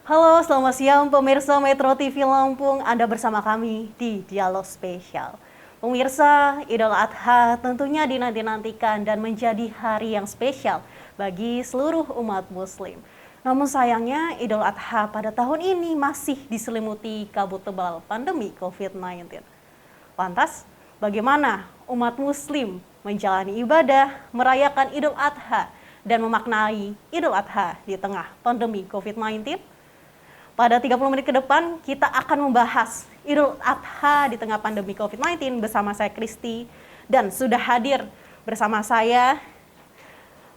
Halo, selamat siang pemirsa Metro TV Lampung. Anda bersama kami di Dialog Spesial. Pemirsa, Idul Adha tentunya dinanti-nantikan dan menjadi hari yang spesial bagi seluruh umat Muslim. Namun sayangnya Idul Adha pada tahun ini masih diselimuti kabut tebal pandemi COVID-19. Lantas, bagaimana umat Muslim menjalani ibadah, merayakan Idul Adha, dan memaknai Idul Adha di tengah pandemi COVID-19? Pada 30 menit ke depan, kita akan membahas Idul Adha di tengah pandemi COVID-19 bersama saya Kristi. Dan sudah hadir bersama saya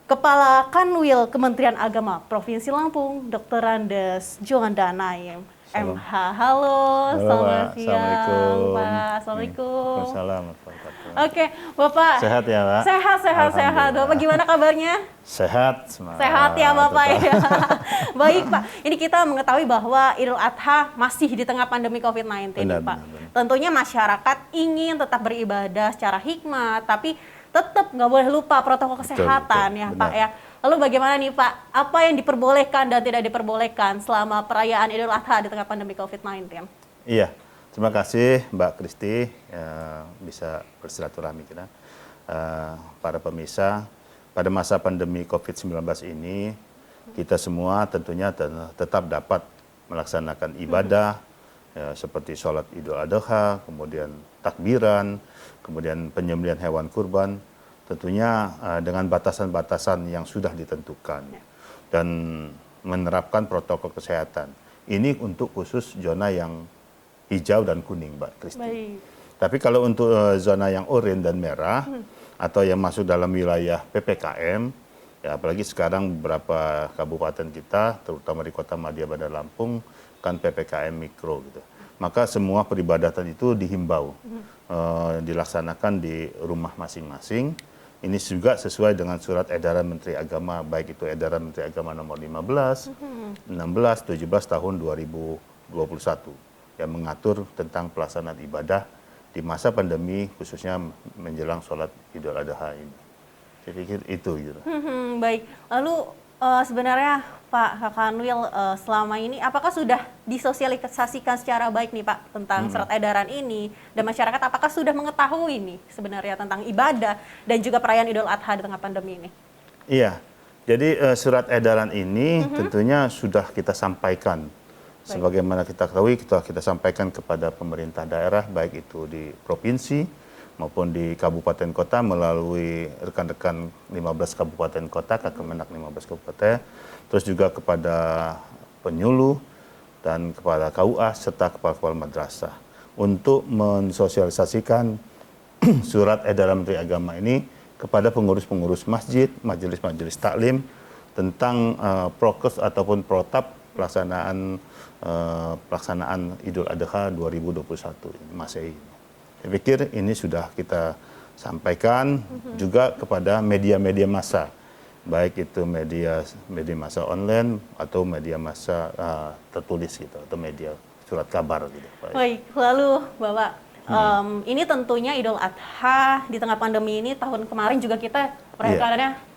Kepala Kanwil Kementerian Agama Provinsi Lampung, Dr. Andes Juanda Naim, MH. Halo, selamat siang Pak. Assalamualaikum. Waalaikumsalam. Oke, Bapak. Sehat ya, Pak? Sehat. Bapak gimana kabarnya? Sehat. Sehat ya, Bapak ya. Baik, Pak. Ini kita mengetahui bahwa Idul Adha masih di tengah pandemi COVID-19, Pak. Benar. Tentunya masyarakat ingin tetap beribadah secara hikmat, tapi tetap nggak boleh lupa protokol kesehatan, betul. Ya, benar. Pak ya. Lalu bagaimana nih, Pak? Apa yang diperbolehkan dan tidak diperbolehkan selama perayaan Idul Adha di tengah pandemi COVID-19? Iya. Terima kasih Mbak Kristi bisa bersilaturahmi kita. Para pemirsa, pada masa pandemi COVID-19 ini kita semua tentunya tetap dapat melaksanakan ibadah seperti sholat Idul Adha, kemudian takbiran, kemudian penyembelihan hewan kurban, tentunya dengan batasan-batasan yang sudah ditentukan dan menerapkan protokol kesehatan. Ini untuk khusus zona yang hijau dan kuning, Mbak Kristi. Tapi kalau untuk zona yang oranye dan merah atau yang masuk dalam wilayah PPKM, ya apalagi sekarang beberapa kabupaten kita, terutama di Kota Madya Bandar Lampung, kan PPKM mikro gitu. Maka semua peribadatan itu dihimbau dilaksanakan di rumah masing-masing. Ini juga sesuai dengan surat edaran Menteri Agama, baik itu edaran Menteri Agama nomor 15, 16, 17 tahun 2021. Yang mengatur tentang pelaksanaan ibadah di masa pandemi, khususnya menjelang sholat Idul Adha ini. Saya pikir itu gitu. Baik, lalu sebenarnya Pak Kanwil selama ini apakah sudah disosialisasikan secara baik nih Pak tentang surat edaran ini, dan masyarakat apakah sudah mengetahui nih sebenarnya tentang ibadah dan juga perayaan Idul Adha di tengah pandemi ini? Iya, jadi surat edaran ini tentunya sudah kita sampaikan. Sebagaimana kita ketahui, kita sampaikan kepada pemerintah daerah, baik itu di provinsi maupun di kabupaten kota melalui rekan-rekan 15 kabupaten kota, Kemenak 15 kabupaten, terus juga kepada penyuluh dan kepada KUA serta kepala-kepala madrasah untuk mensosialisasikan surat edaran Menteri Agama ini kepada pengurus-pengurus masjid, majelis-majelis taklim tentang prokes ataupun protap pelaksanaan Idul Adha 2021 Masehi. Saya pikir ini sudah kita sampaikan juga kepada media-media massa, baik itu media massa online atau media massa tertulis gitu, atau media surat kabar gitu. Baik, lalu Bapak, ini tentunya Idul Adha di tengah pandemi ini, tahun kemarin juga kita merayakannya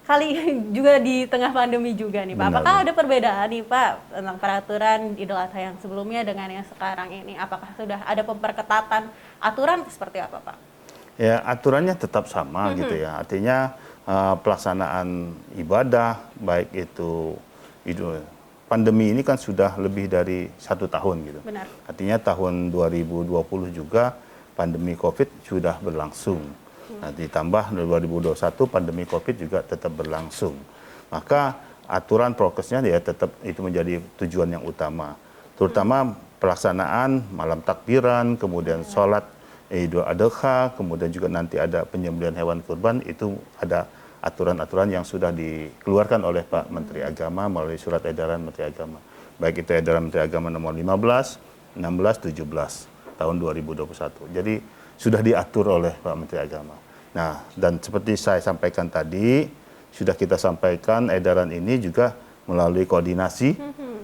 kali juga di tengah pandemi juga nih Pak. Apakah ada perbedaan nih Pak tentang peraturan Idul Adha yang sebelumnya dengan yang sekarang ini? Apakah sudah ada pemperketatan aturan seperti apa Pak? Ya, aturannya tetap sama gitu ya. Artinya pelaksanaan ibadah baik itu pandemi ini kan sudah lebih dari 1 tahun gitu. Benar. Artinya tahun 2020 juga pandemi COVID sudah berlangsung. Nah, ditambah 2021 pandemi COVID juga tetap berlangsung. Maka aturan prokesnya ya tetap itu menjadi tujuan yang utama. Terutama pelaksanaan malam takbiran, kemudian sholat Idul Adha, kemudian juga nanti ada penyembelihan hewan kurban, itu ada aturan-aturan yang sudah dikeluarkan oleh Pak Menteri Agama melalui surat edaran Menteri Agama. Baik itu edaran Menteri Agama nomor 15, 16, 17 tahun 2021. Jadi sudah diatur oleh Pak Menteri Agama. Nah, dan seperti saya sampaikan tadi, sudah kita sampaikan edaran ini juga melalui koordinasi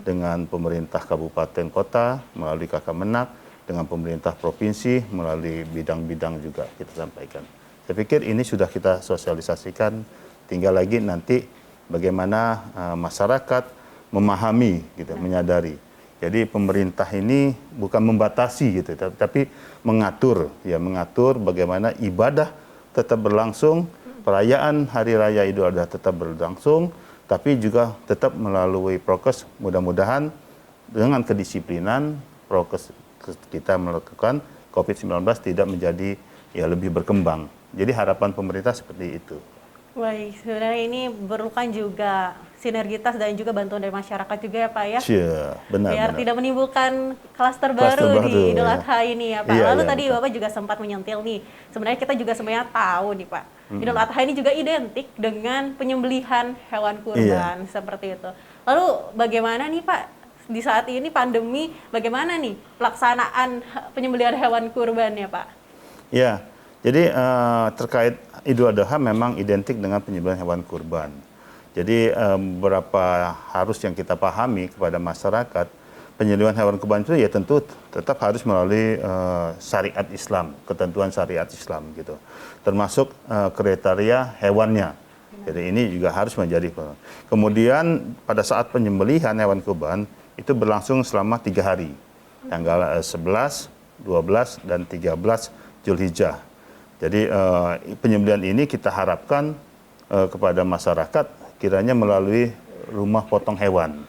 dengan pemerintah kabupaten kota, melalui Kemenak, dengan pemerintah provinsi, melalui bidang-bidang juga kita sampaikan. Saya pikir ini sudah kita sosialisasikan, tinggal lagi nanti bagaimana masyarakat memahami, gitu, menyadari. Jadi pemerintah ini bukan membatasi gitu, tapi mengatur, ya mengatur bagaimana ibadah tetap berlangsung, perayaan Hari Raya Idul Adha tetap berlangsung, tapi juga tetap melalui prokes. Mudah-mudahan dengan kedisiplinan prokes kita melakukan COVID-19 tidak menjadi ya lebih berkembang. Jadi harapan pemerintah seperti itu. Baik, sebenarnya ini memerlukan juga sinergitas dan juga bantuan dari masyarakat juga ya Pak ya. Iya, benar. Biar benar. tidak menimbulkan klaster Klaster baru baru, di Idul ya. Adha ini ya Pak. Iya, Lalu iya, tadi betul. Bapak juga sempat menyentil nih, sebenarnya kita juga sebenarnya tahu nih Pak, Idul Adha ini juga identik dengan penyembelihan hewan kurban, seperti itu. Lalu bagaimana nih Pak, di saat ini pandemi, bagaimana nih pelaksanaan penyembelihan hewan kurban ya Pak? Ya, jadi terkait Idul Adha memang identik dengan penyembelihan hewan kurban. Jadi beberapa harus yang kita pahami kepada masyarakat, penyembelihan hewan kurban itu ya tentu tetap harus melalui syariat Islam, ketentuan syariat Islam gitu. Termasuk kriteria hewannya. Jadi ini juga harus menjadi. Kemudian pada saat penyembelihan hewan kurban itu berlangsung selama 3 hari. Tanggal 11, 12, dan 13 Zulhijjah. Jadi penyembelihan ini kita harapkan kepada masyarakat kiranya melalui rumah potong hewan.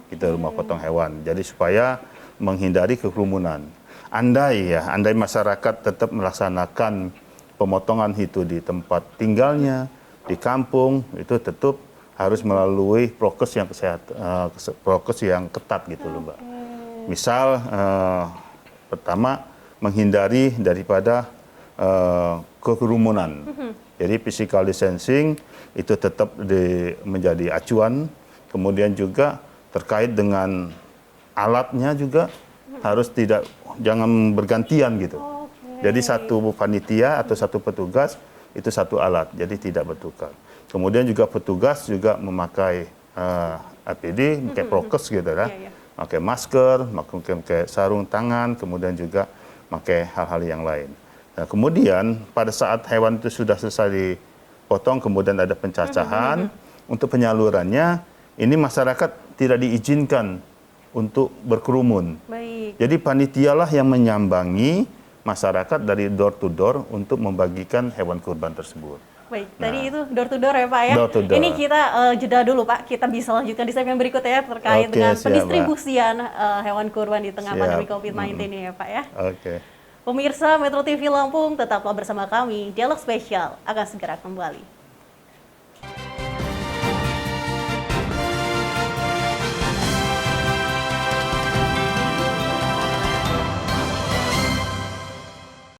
Kita rumah potong hewan. Jadi supaya menghindari kerumunan. Andai masyarakat tetap melaksanakan pemotongan itu di tempat tinggalnya, di kampung, itu tetap harus melalui prokes yang ketat gitu loh, Mbak. Misal pertama menghindari daripada kerumunan. Jadi physical distancing itu tetap menjadi acuan. Kemudian juga terkait dengan alatnya juga harus jangan bergantian gitu. Jadi satu panitia atau satu petugas itu satu alat, jadi tidak bertukar. Kemudian juga petugas juga memakai APD, memakai prokes gitu kan. Pakai masker, pakai sarung tangan, kemudian juga pakai hal-hal yang lain. Nah, kemudian pada saat hewan itu sudah selesai dipotong, kemudian ada pencacahan, untuk penyalurannya, ini masyarakat tidak diizinkan untuk berkerumun. Baik. Jadi panitialah yang menyambangi masyarakat dari door to door untuk membagikan hewan kurban tersebut. Baik, tadi itu door to door ya Pak ya. Door to door. Ini kita jeda dulu Pak, kita bisa lanjutkan di segmen berikutnya ya terkait dengan siap, pendistribusian hewan kurban di tengah Siap. pandemi COVID-19 ini ya Pak ya. Oke. Pemirsa Metro TV Lampung, tetaplah bersama kami. Dialog spesial akan segera kembali.